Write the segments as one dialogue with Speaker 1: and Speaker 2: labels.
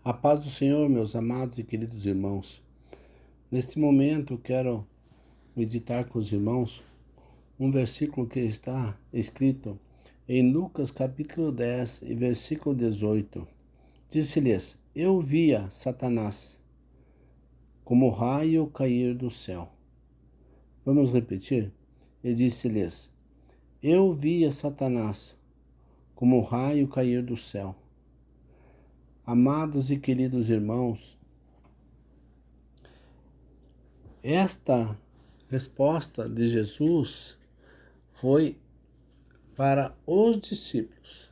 Speaker 1: A paz do Senhor, meus amados e queridos irmãos. Neste momento, quero meditar com os irmãos um versículo que está escrito em Lucas capítulo 10 e versículo 18. Disse-lhes: Eu via Satanás como raio cair do céu. Vamos repetir? E disse-lhes: Eu via Satanás como raio cair do céu. Amados e queridos irmãos, esta resposta de Jesus foi para os discípulos.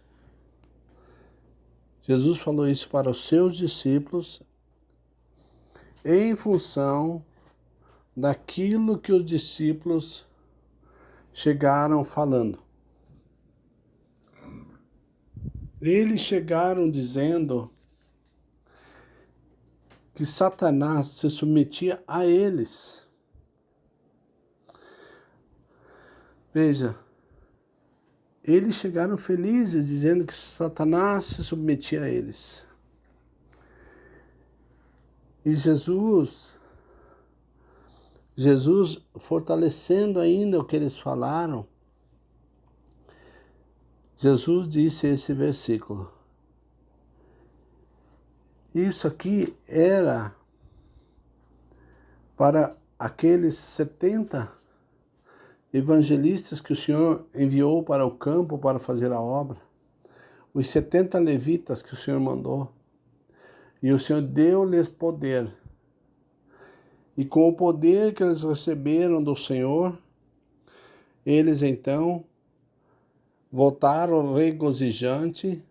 Speaker 1: Jesus falou isso para os seus discípulos em função daquilo que os discípulos chegaram falando. Eles chegaram dizendo que Satanás se submetia a eles. Veja, eles chegaram felizes dizendo que Satanás se submetia a eles. E Jesus fortalecendo ainda o que eles falaram, Jesus disse esse versículo. Isso aqui era para aqueles 70 evangelistas que o Senhor enviou para o campo para fazer a obra, os 70 levitas que o Senhor mandou, e o Senhor deu-lhes poder. E com o poder que eles receberam do Senhor, eles então voltaram regozijante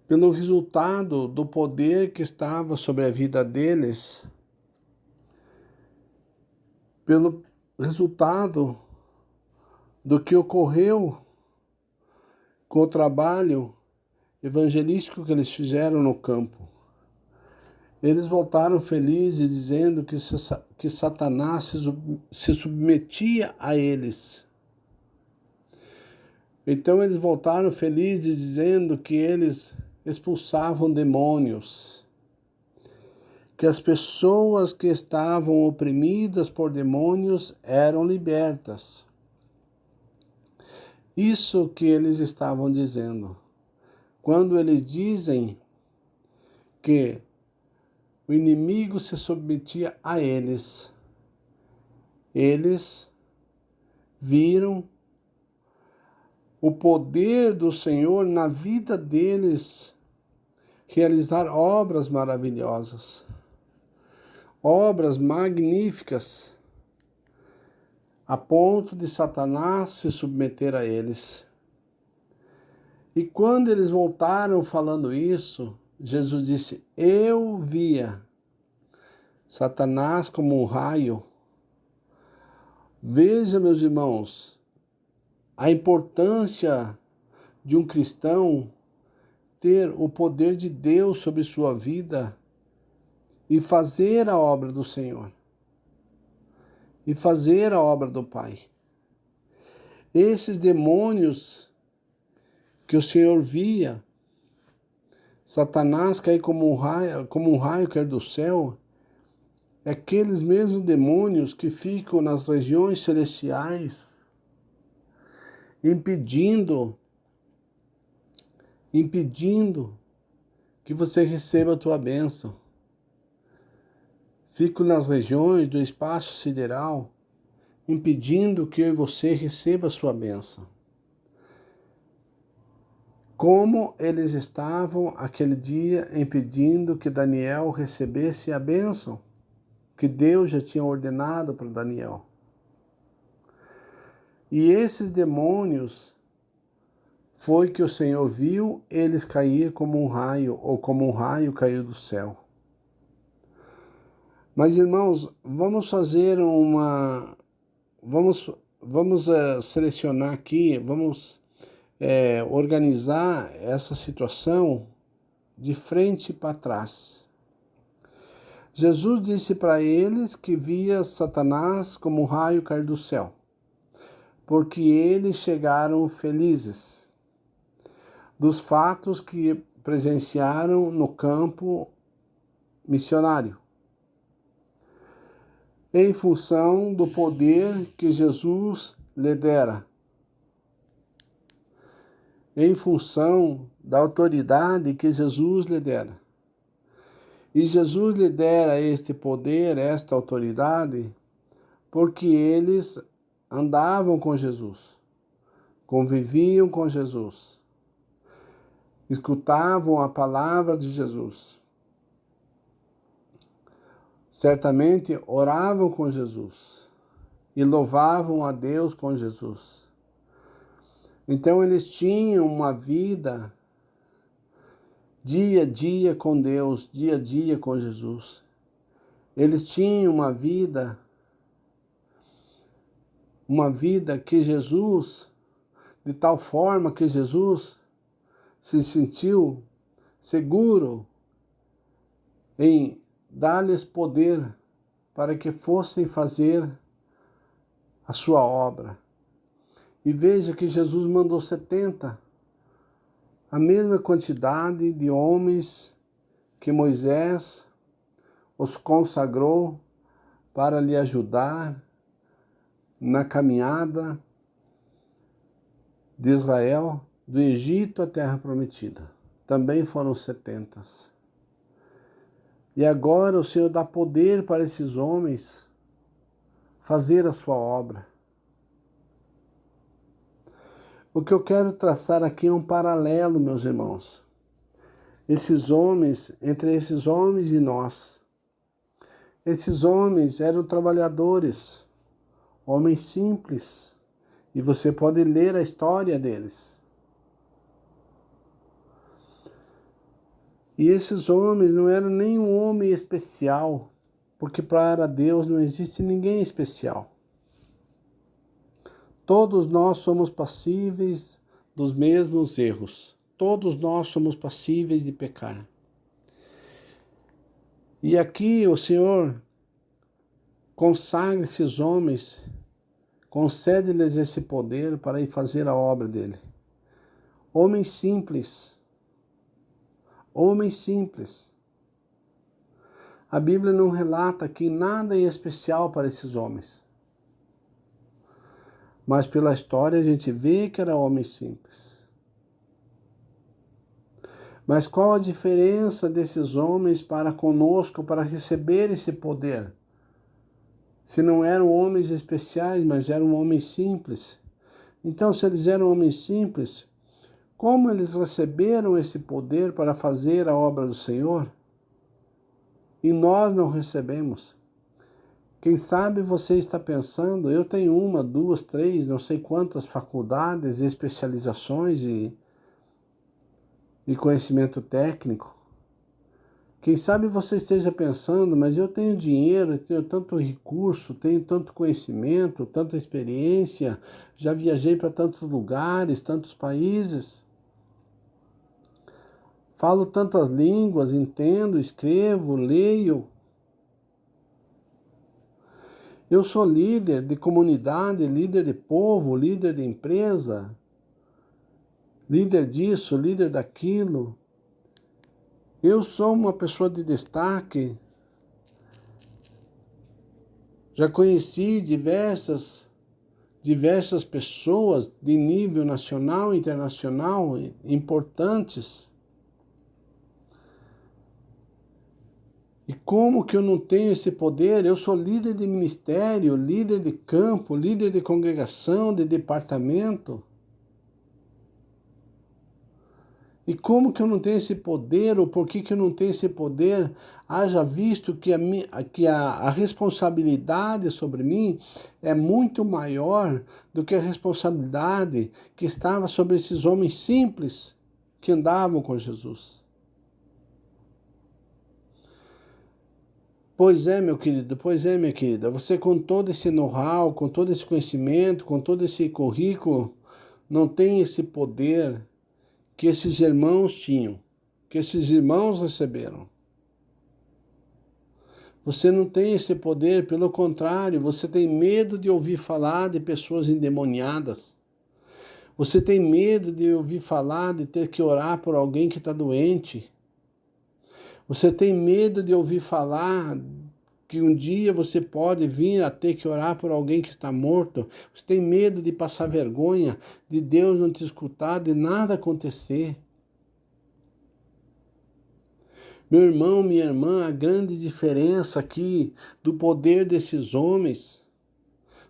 Speaker 1: pelo resultado do poder que estava sobre a vida deles, pelo resultado do que ocorreu com o trabalho evangelístico que eles fizeram no campo. Eles voltaram felizes, dizendo que Satanás se submetia a eles. Então eles voltaram felizes, dizendo que eles expulsavam demônios, que as pessoas que estavam oprimidas por demônios eram libertas. Isso que eles estavam dizendo. Quando eles dizem que o inimigo se submetia a eles, eles viram o poder do Senhor na vida deles realizar obras maravilhosas, obras magníficas, a ponto de Satanás se submeter a eles. E quando eles voltaram falando isso, Jesus disse: Eu via Satanás como um raio. Veja, meus irmãos, a importância de um cristão ter o poder de Deus sobre sua vida e fazer a obra do Senhor, e fazer a obra do Pai. Esses demônios que o Senhor via, Satanás cair como um raio cair do céu, é aqueles mesmos demônios que ficam nas regiões celestiais, impedindo que você receba a tua bênção. Ficam nas regiões do espaço sideral, impedindo que eu e você receba a sua bênção. Como eles estavam aquele dia impedindo que Daniel recebesse a bênção que Deus já tinha ordenado para Daniel. E esses demônios foi que o Senhor viu eles cair como um raio, ou como um raio caiu do céu. Mas, irmãos, vamos fazer vamos selecionar aqui, vamos organizar essa situação de frente para trás. Jesus disse para eles que via Satanás como um raio cair do céu, porque eles chegaram felizes dos fatos que presenciaram no campo missionário, em função do poder que Jesus lhe dera, em função da autoridade que Jesus lhe dera. E Jesus lhe dera este poder, esta autoridade, porque eles andavam com Jesus, conviviam com Jesus, escutavam a palavra de Jesus. Certamente oravam com Jesus e louvavam a Deus com Jesus. Então eles tinham uma vida dia a dia com Deus, dia a dia com Jesus. Eles tinham uma vida que Jesus, de tal forma que Jesus se sentiu seguro em dar-lhes poder para que fossem fazer a sua obra. E veja que Jesus mandou 70, a mesma quantidade de homens que Moisés os consagrou para lhe ajudar na caminhada de Israel do Egito à Terra Prometida. Também foram 70. E agora o Senhor dá poder para esses homens fazer a sua obra. O que eu quero traçar aqui é um paralelo, meus irmãos. Entre esses homens e nós. Esses homens eram trabalhadores, homens simples, e você pode ler a história deles. E esses homens não eram nenhum homem especial, porque para Deus não existe ninguém especial. Todos nós somos passíveis dos mesmos erros. Todos nós somos passíveis de pecar. E aqui o Senhor consagra esses homens, concede-lhes esse poder para ir fazer a obra dele. Homens simples. Homens simples. A Bíblia não relata aqui nada em especial para esses homens. Mas pela história a gente vê que eram homens simples. Mas qual a diferença desses homens para conosco, para receber esse poder? Se não eram homens especiais, mas eram homens simples. Então, se eles eram homens simples, como eles receberam esse poder para fazer a obra do Senhor? E nós não recebemos. Quem sabe você está pensando, eu tenho 1, 2, 3, não sei quantas faculdades e especializações de conhecimento técnico. Quem sabe você esteja pensando, mas eu tenho dinheiro, tenho tanto recurso, tenho tanto conhecimento, tanta experiência, já viajei para tantos lugares, tantos países. Falo tantas línguas, entendo, escrevo, leio. Eu sou líder de comunidade, líder de povo, líder de empresa, líder disso, líder daquilo. Eu sou uma pessoa de destaque. Já conheci diversas pessoas de nível nacional e internacional importantes. E como que eu não tenho esse poder? Eu sou líder de ministério, líder de campo, líder de congregação, de departamento. E como que eu não tenho esse poder, ou por que eu não tenho esse poder? Haja visto que a responsabilidade sobre mim é muito maior do que a responsabilidade que estava sobre esses homens simples que andavam com Jesus. Pois é, meu querido, pois é, minha querida, você com todo esse know-how, com todo esse conhecimento, com todo esse currículo, não tem esse poder que esses irmãos tinham, que esses irmãos receberam. Você não tem esse poder, pelo contrário, você tem medo de ouvir falar de pessoas endemoniadas. Você tem medo de ouvir falar, de ter que orar por alguém que está doente. Você tem medo de ouvir falar que um dia você pode vir a ter que orar por alguém que está morto. Você tem medo de passar vergonha, de Deus não te escutar, de nada acontecer. Meu irmão, minha irmã, a grande diferença aqui do poder desses homens,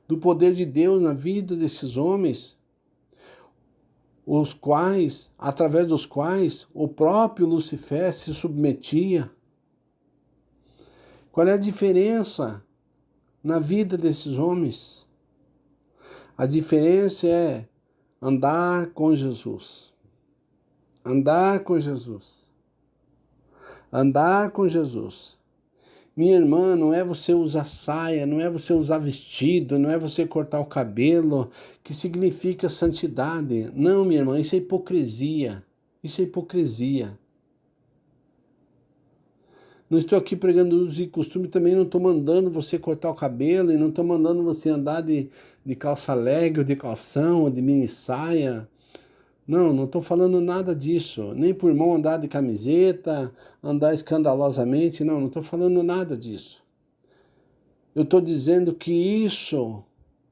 Speaker 1: do poder de Deus na vida desses homens, através dos quais o próprio Lucifer se submetia. Qual é a diferença na vida desses homens? A diferença é andar com Jesus. Andar com Jesus. Andar com Jesus. Minha irmã, não é você usar saia, não é você usar vestido, não é você cortar o cabelo, que significa santidade. Não, minha irmã, isso é hipocrisia. Isso é hipocrisia. Não estou aqui pregando uso e costume, também não estou mandando você cortar o cabelo e não estou mandando você andar de calça leg, ou de calção, ou de mini saia. Não estou falando nada disso. Nem por irmão andar de camiseta, andar escandalosamente, não estou falando nada disso. Eu estou dizendo que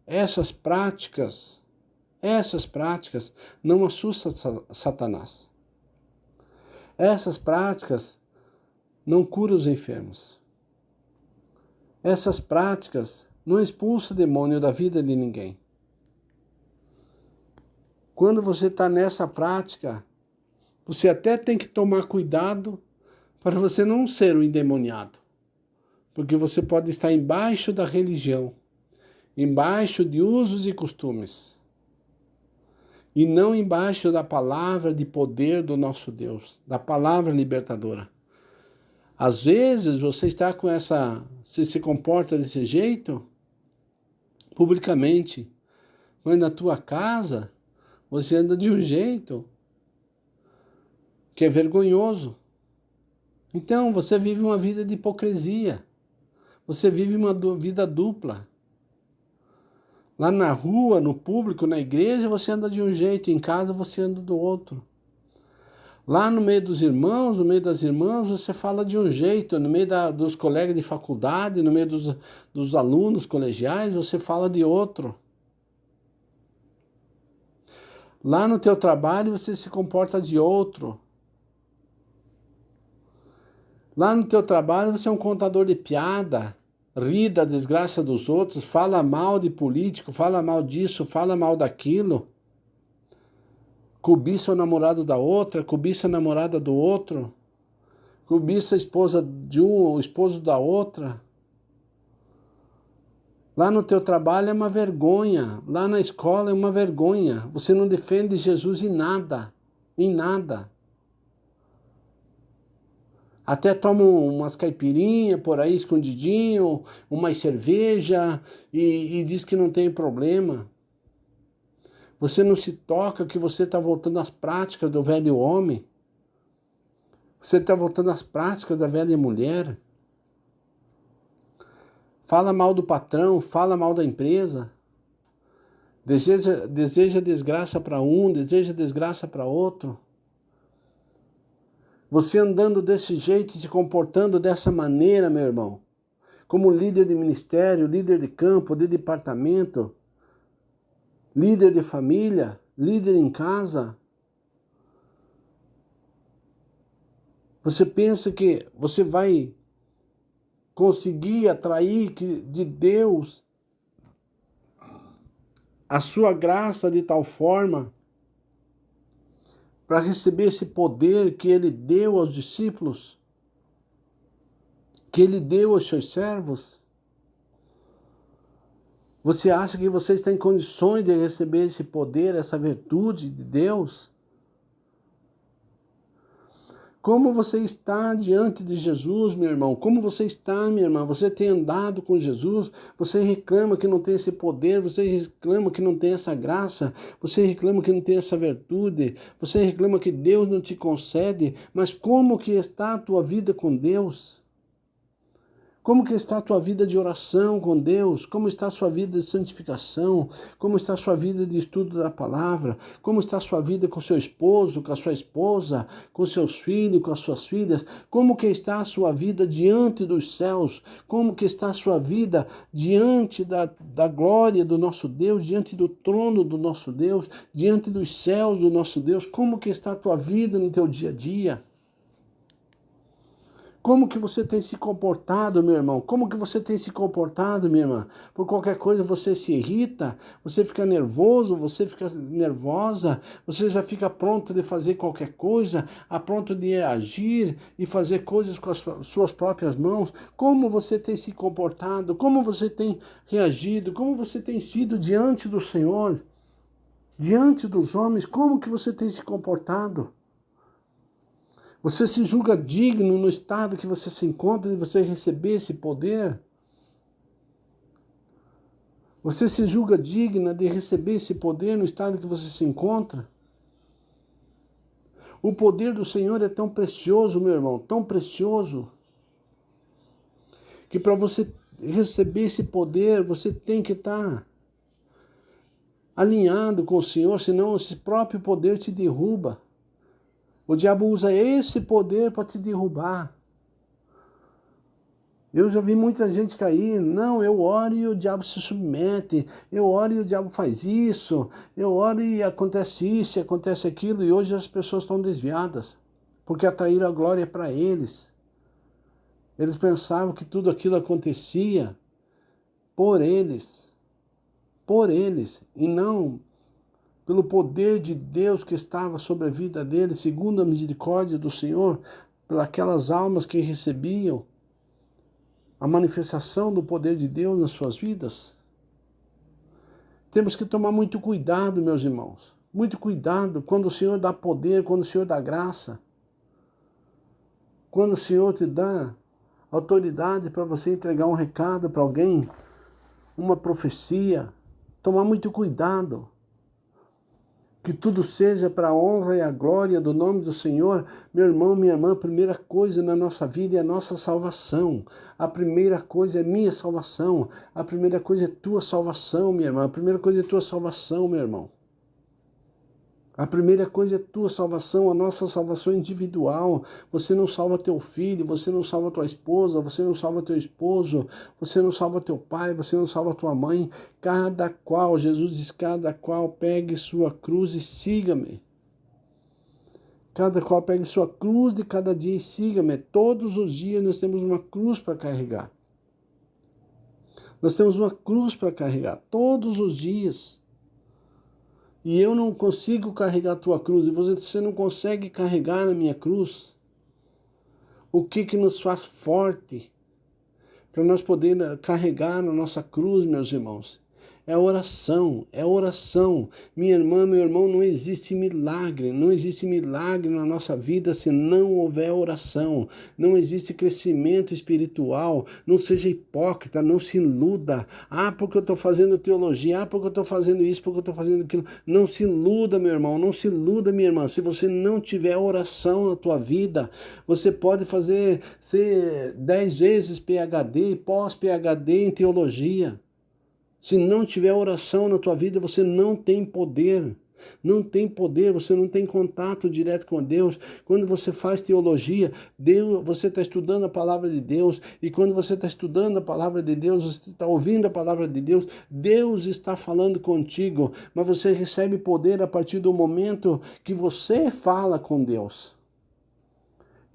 Speaker 1: essas práticas não assustam Satanás. Essas práticas não curam os enfermos. Essas práticas não expulsam o demônio da vida de ninguém. Quando você está nessa prática, você até tem que tomar cuidado para você não ser um endemoniado. Porque você pode estar embaixo da religião, embaixo de usos e costumes, e não embaixo da palavra de poder do nosso Deus, da palavra libertadora. Às vezes você está com você se comporta desse jeito, publicamente, mas na tua casa você anda de um jeito que é vergonhoso. Então você vive uma vida de hipocrisia. Você vive uma vida dupla. Lá na rua, no público, na igreja, você anda de um jeito, em casa você anda do outro. Lá no meio dos irmãos, no meio das irmãs, você fala de um jeito, no meio dos colegas de faculdade, no meio dos alunos colegiais, você fala de outro. Lá no teu trabalho, você se comporta de outro. Lá no teu trabalho, você é um contador de piada, ri da desgraça dos outros, fala mal de político, fala mal disso, fala mal daquilo. Cobiça o namorado da outra, cobiça a namorada do outro, cobiça a esposa de um, o esposo da outra. Lá no teu trabalho é uma vergonha, lá na escola é uma vergonha. Você não defende Jesus em nada, em nada. Até toma umas caipirinhas por aí escondidinho, umas cerveja e diz que não tem problema. Você não se toca que você está voltando às práticas do velho homem. Você está voltando às práticas da velha mulher. Fala mal do patrão, fala mal da empresa. Deseja desgraça para um, deseja desgraça para outro. Você andando desse jeito, se comportando dessa maneira, meu irmão, como líder de ministério, líder de campo, de departamento, líder de família, líder em casa, você pensa que você vai conseguir atrair de Deus a sua graça de tal forma para receber esse poder que Ele deu aos discípulos, que Ele deu aos seus servos? Você acha que você está em condições de receber esse poder, essa virtude de Deus? Como você está diante de Jesus, meu irmão? Como você está, minha irmã? Você tem andado com Jesus? Você reclama que não tem esse poder? Você reclama que não tem essa graça? Você reclama que não tem essa virtude? Você reclama que Deus não te concede? Mas como que está a tua vida com Deus? Como que está a tua vida de oração com Deus? Como está a sua vida de santificação? Como está a sua vida de estudo da palavra? Como está a sua vida com seu esposo, com a sua esposa, com seus filhos, com as suas filhas? Como que está a sua vida diante dos céus? Como que está a sua vida diante da glória do nosso Deus, diante do trono do nosso Deus, diante dos céus do nosso Deus? Como que está a tua vida no teu dia a dia? Como que você tem se comportado, meu irmão? Como que você tem se comportado, minha irmã? Por qualquer coisa você se irrita, você fica nervoso, você fica nervosa, você já fica pronto de fazer qualquer coisa, a pronto de agir e fazer coisas com as suas próprias mãos. Como você tem se comportado? Como você tem reagido? Como você tem sido diante do Senhor? Diante dos homens, como que você tem se comportado? Você se julga digno no estado que você se encontra de você receber esse poder? Você se julga digna de receber esse poder no estado que você se encontra? O poder do Senhor é tão precioso, meu irmão, tão precioso, que para você receber esse poder, você tem que estar alinhado com o Senhor, senão esse próprio poder te derruba. O diabo usa esse poder para te derrubar. Eu já vi muita gente cair. Não, eu oro e o diabo se submete. Eu oro e o diabo faz isso. Eu oro e acontece isso, e acontece aquilo. E hoje as pessoas estão desviadas, porque atraíram a glória para eles. Eles pensavam que tudo aquilo acontecia por eles. Por eles. E não pelo poder de Deus que estava sobre a vida deles, segundo a misericórdia do Senhor, pelas almas que recebiam a manifestação do poder de Deus nas suas vidas. Temos que tomar muito cuidado, meus irmãos. Muito cuidado quando o Senhor dá poder, quando o Senhor dá graça. Quando o Senhor te dá autoridade para você entregar um recado para alguém, uma profecia. Tomar muito cuidado. Que tudo seja para a honra e a glória do nome do Senhor. Meu irmão, minha irmã, a primeira coisa na nossa vida é a nossa salvação. A primeira coisa é minha salvação. A primeira coisa é tua salvação, minha irmã. A primeira coisa é tua salvação, meu irmão. A primeira coisa é tua salvação, a nossa salvação individual. Você não salva teu filho, você não salva tua esposa, você não salva teu esposo, você não salva teu pai, você não salva tua mãe. Cada qual, Jesus diz, cada qual pegue sua cruz e siga-me. Cada qual pegue sua cruz de cada dia e siga-me. Todos os dias nós temos uma cruz para carregar. Nós temos uma cruz para carregar, todos os dias. E eu não consigo carregar a tua cruz, e você não consegue carregar a minha cruz. O que nos faz forte para nós poder carregar a nossa cruz, meus irmãos? É oração, é oração. Minha irmã, meu irmão, não existe milagre na nossa vida se não houver oração. Não existe crescimento espiritual. Não seja hipócrita, não se iluda. Ah, porque eu estou fazendo teologia, porque eu estou fazendo isso, porque eu estou fazendo aquilo. Não se iluda, meu irmão, não se iluda, minha irmã. Se você não tiver oração na tua vida, você pode ser 10 vezes PhD e pós-PhD em teologia. Se não tiver oração na tua vida, você não tem poder. Não tem poder, você não tem contato direto com Deus. Quando você faz teologia, você está estudando a palavra de Deus. E quando você está estudando a palavra de Deus, você está ouvindo a palavra de Deus, Deus está falando contigo. Mas você recebe poder a partir do momento que você fala com Deus.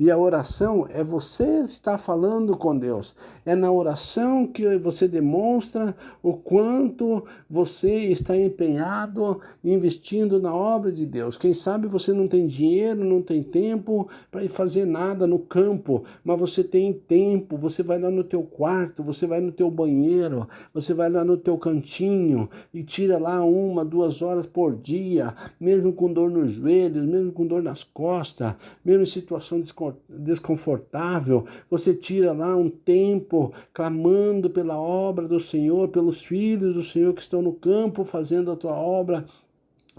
Speaker 1: E a oração é você estar falando com Deus. É na oração que você demonstra o quanto você está empenhado, investindo na obra de Deus. Quem sabe você não tem dinheiro, não tem tempo para ir fazer nada no campo, mas você tem tempo, você vai lá no teu quarto, você vai no teu banheiro, você vai lá no teu cantinho e tira lá 1, 2 horas por dia, mesmo com dor nos joelhos, mesmo com dor nas costas, mesmo em situação desconfortável, você tira lá um tempo clamando pela obra do Senhor, pelos filhos do Senhor que estão no campo fazendo a tua obra.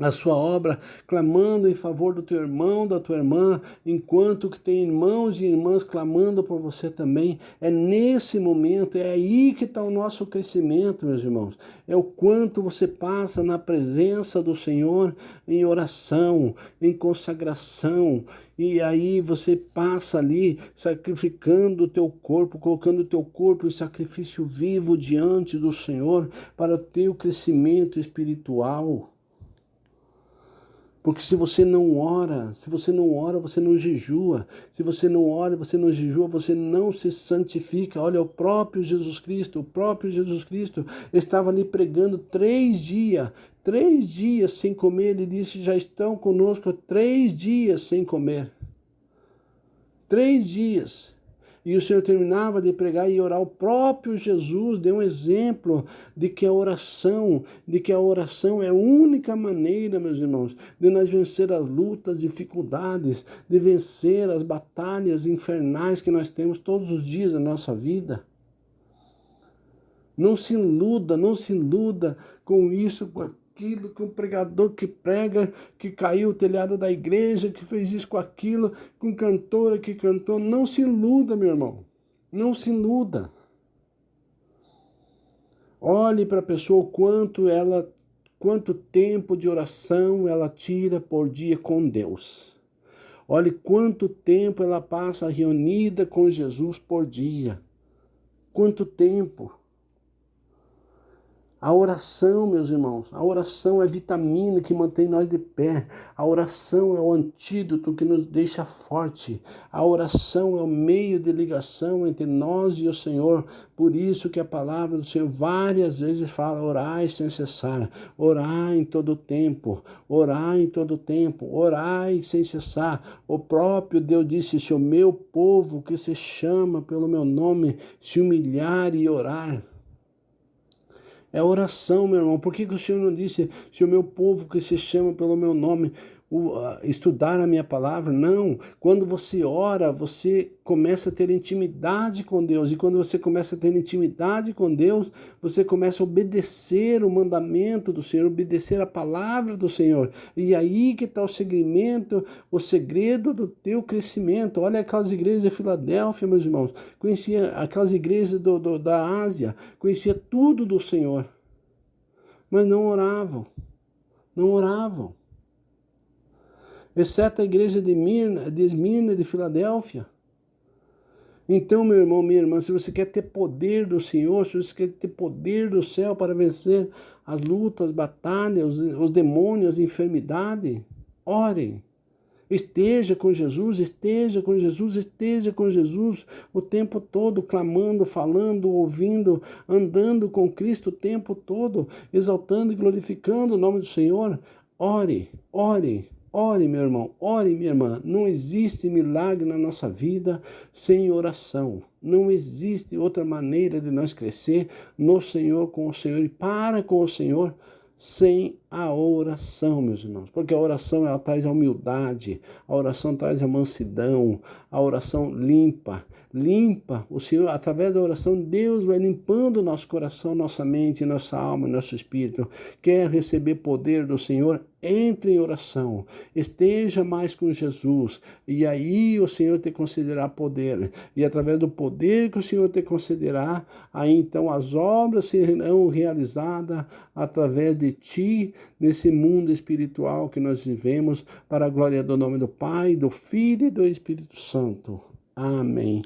Speaker 1: a sua obra, clamando em favor do teu irmão, da tua irmã, enquanto que tem irmãos e irmãs clamando por você também. É nesse momento, é aí que está o nosso crescimento, meus irmãos. É o quanto você passa na presença do Senhor em oração, em consagração, e aí você passa ali sacrificando o teu corpo, colocando o teu corpo em sacrifício vivo diante do Senhor para o teu crescimento espiritual. Porque se você não ora, você não jejua. Se você não ora, você não jejua, você não se santifica. Olha, o próprio Jesus Cristo estava ali pregando 3 dias sem comer. Ele disse, já estão conosco 3 dias sem comer. 3 dias. E o Senhor terminava de pregar e orar. O próprio Jesus deu um exemplo de que a oração é a única maneira, meus irmãos, de nós vencer as lutas, dificuldades, de vencer as batalhas infernais que nós temos todos os dias da nossa vida. Não se iluda com isso, com aquilo, com o pregador que prega, que caiu o telhado da igreja, que fez isso com aquilo, com cantora que cantou. Não se iluda, meu irmão. Não se iluda. Olhe para a pessoa quanto tempo de oração ela tira por dia com Deus. Olhe quanto tempo ela passa reunida com Jesus por dia. Quanto tempo. A oração, meus irmãos, a oração é a vitamina que mantém nós de pé. A oração é o antídoto que nos deixa forte. A oração é o meio de ligação entre nós e o Senhor. Por isso que a palavra do Senhor várias vezes fala, orai sem cessar, orai em todo tempo, orai em todo tempo, orai sem cessar. O próprio Deus disse, se o meu povo que se chama pelo meu nome se humilhar e orar. É oração, meu irmão. Por que o Senhor não disse, se o meu povo que se chama pelo meu nome, estudar a minha palavra? Não. Quando você ora, você começa a ter intimidade com Deus. E quando você começa a ter intimidade com Deus, você começa a obedecer o mandamento do Senhor, obedecer a palavra do Senhor. E aí que está o segredo do teu crescimento. Olha aquelas igrejas de Filadélfia, meus irmãos. Conhecia aquelas igrejas da Ásia, conhecia tudo do Senhor. Mas não oravam. Não oravam. Exceto a igreja de Esmirna, de Filadélfia. Então, meu irmão, minha irmã, se você quer ter poder do Senhor, se você quer ter poder do céu para vencer as lutas, as batalhas, os demônios, a enfermidade, ore. Esteja com Jesus, esteja com Jesus, esteja com Jesus o tempo todo, clamando, falando, ouvindo, andando com Cristo o tempo todo, exaltando e glorificando o nome do Senhor. Ore, ore. Ore, meu irmão, ore, minha irmã. Não existe milagre na nossa vida sem oração. Não existe outra maneira de nós crescer no Senhor, com o Senhor e para com o Senhor sem a oração, meus irmãos. Porque a oração ela traz a humildade, a oração traz a mansidão, a oração limpa. O Senhor, através da oração, Deus vai limpando o nosso coração, nossa mente, nossa alma, nosso espírito. Quer receber poder do Senhor? Entre em oração, esteja mais com Jesus, e aí o Senhor te concederá poder, e através do poder que o Senhor te concederá, aí então as obras serão realizadas através de ti, nesse mundo espiritual que nós vivemos, para a glória do nome do Pai, do Filho e do Espírito Santo. Amém.